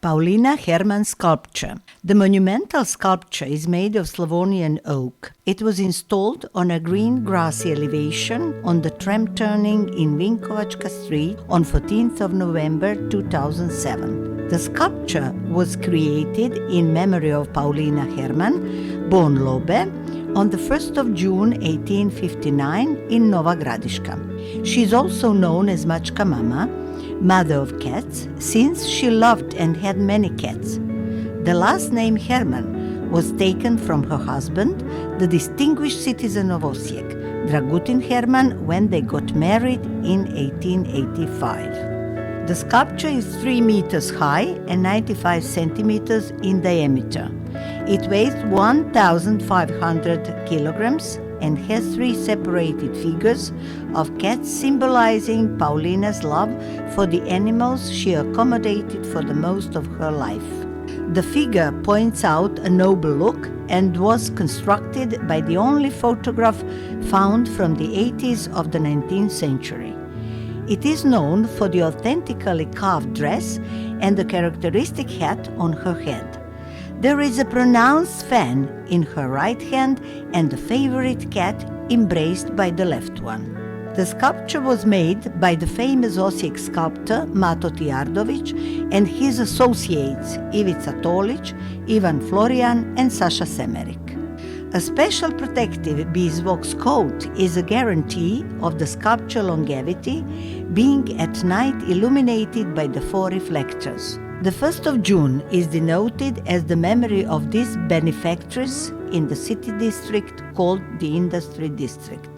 Paulina Herman sculpture. The monumental sculpture is made of Slavonian oak. It was installed on a green grassy elevation on the tram turning in Vinkovačka Street on 14th of November 2007. The sculpture was created in memory of Paulina Herman, born Lobe, on the 1st of June 1859 in Nova Gradiška. She is also known as Mačka Mama, mother of cats, since she loved and had many cats. The last name Herman was taken from her husband, the distinguished citizen of Osijek, Dragutin Herman, when they got married in 1885. The sculpture is 3 meters high and 95 centimeters in diameter. It weighs 1,500 kilograms and has 3 separated figures of cats symbolizing Paulina's love for the animals she accommodated for the most of her life. The figure points out a noble look and was constructed by the only photograph found from the 80s of the 19th century. It is known for the authentically carved dress and the characteristic hat on her head. There is a pronounced fan in her right hand and a favorite cat embraced by the left one. The sculpture was made by the famous Osijek sculptor Mato Tijardović and his associates Ivica Tolić, Ivan Florian and Sasha Semerik. A special protective beeswax coat is a guarantee of the sculpture longevity, being at night illuminated by the 4 reflectors. The 1st of June is denoted as the memory of this benefactress in the city district called the Industry District.